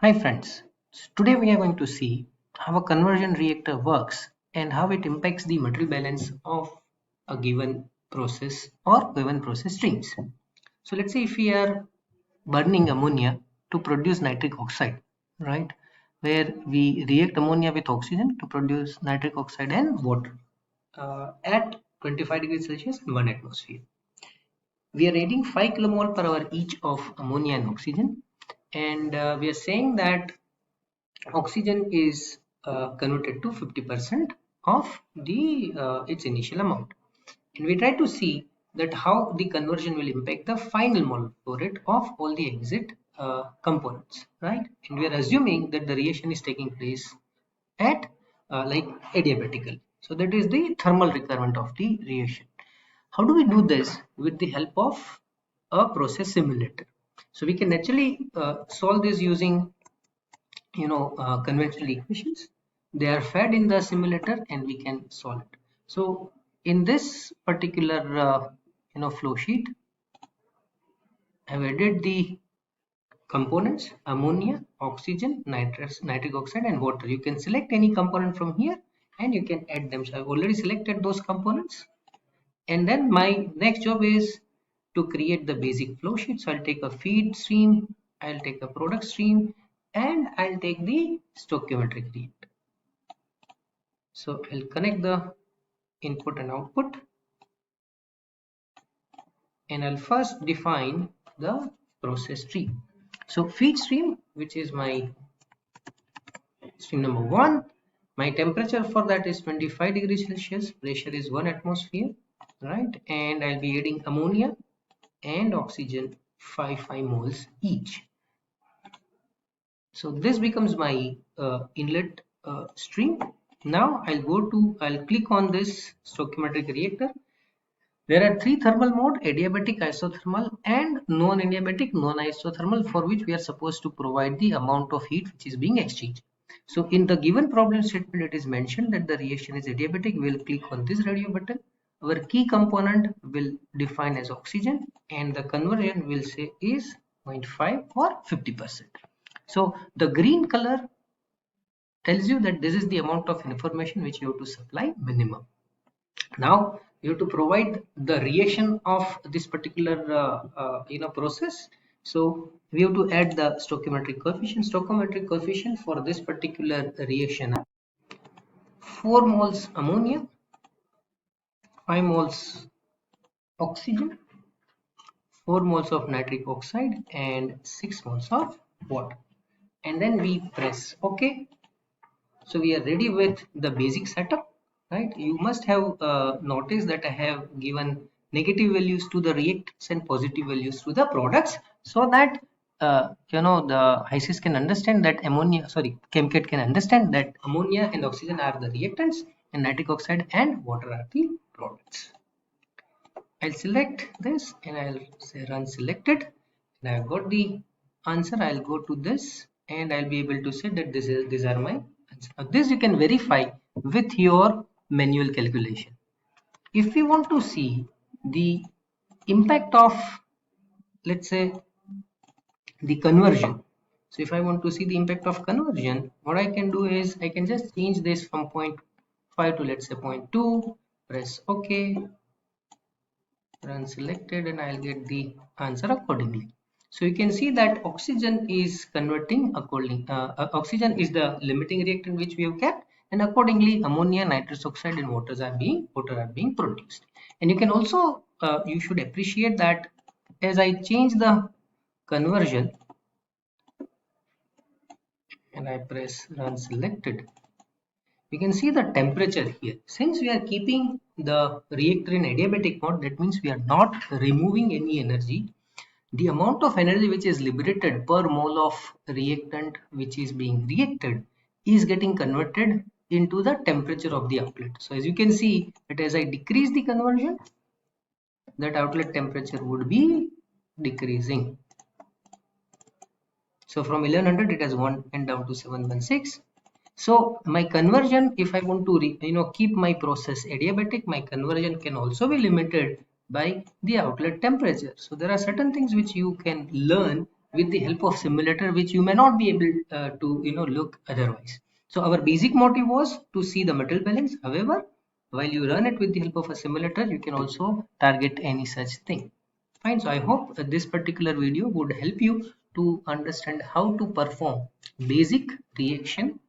Hi friends, today we are going to see how a conversion reactor works and how it impacts the material balance of a given process or given process streams. So let's say if we are burning ammonia to produce nitric oxide, right, where we react ammonia with oxygen to produce nitric oxide and water at 25 degrees Celsius in 1 atmosphere. We are adding 5 kilomole per hour each of ammonia and oxygen, and we are saying that oxygen is converted to 50% of the its initial amount, and we try to see that how the conversion will impact the final molecular flow rate of all the exit components, right? And we are assuming that the reaction is taking place at like adiabatically, so that is the thermal requirement of the reaction. How do we do this? With the help of a process simulator. So we can actually solve this using conventional equations. They are fed in the simulator and we can solve it. So in this particular flow sheet, I've added the components: ammonia, oxygen, nitric oxide and water. You can select any component from here and you can add them. So I've already selected those components, and then my next job is to create the basic flow sheet. So I'll take a feed stream, I'll take a product stream, and I'll take the stoichiometric rate. So I'll connect the input and output, and I'll first define the process stream. So feed stream, which is my stream number 1, my temperature for that is 25 degrees Celsius, pressure is 1 atmosphere, right? And I'll be adding ammonia and oxygen 5 moles each. So this becomes my inlet stream. Now I'll click on this stoichiometric reactor. There are three thermal mode: adiabatic, isothermal and non-adiabatic, non-isothermal, for which we are supposed to provide the amount of heat which is being exchanged. So in the given problem statement, it is mentioned that the reaction is adiabatic. We will click on this radio button. Our key component will define as oxygen, and the conversion will say is 0.5 or 50%. So the green color tells you that this is the amount of information which you have to supply minimum. Now you have to provide the reaction of this particular process. So we have to add the stoichiometric coefficient. Stoichiometric coefficient for this particular reaction: 4 moles ammonia, 5 moles oxygen, 4 moles of nitric oxide and 6 moles of water. And then we press OK. So we are ready with the basic setup, right? You must have noticed that I have given negative values to the reactants and positive values to the products, so that the HYSYS can understand that ChemCAT can understand that ammonia and oxygen are the reactants and nitric oxide and water are the products. I'll select this and I'll say run selected, and I've got the answer. I'll go to this and I'll be able to say that these are my answer. Now this you can verify with your manual calculation. If we want to see the impact of, let's say, the conversion, so if I want to see the impact of conversion, what I can do is I can just change this from 0.5 to, let's say, 0.2, press OK, run selected, and I'll get the answer accordingly. So you can see that oxygen is converting accordingly. Oxygen is the limiting reactant which we have kept, and accordingly ammonia, nitrous oxide and water are being produced. And you can also you should appreciate that as I change the conversion and I press run selected, we can see the temperature here. Since we are keeping the reactor in adiabatic mode, that means we are not removing any energy. The amount of energy which is liberated per mole of reactant which is being reacted is getting converted into the temperature of the outlet. So as you can see that as I decrease the conversion, that outlet temperature would be decreasing. So from 1100 it has went down to 716. So my conversion, if I want to keep my process adiabatic, my conversion can also be limited by the outlet temperature. So there are certain things which you can learn with the help of simulator, which you may not be able to look otherwise. So our basic motive was to see the metal balance. However, while you run it with the help of a simulator, you can also target any such thing. Fine. So I hope this particular video would help you to understand how to perform basic conversion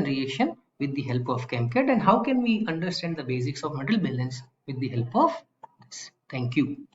reaction with the help of ChemCAD, and how can we understand the basics of metal balance with the help of this. Thank you.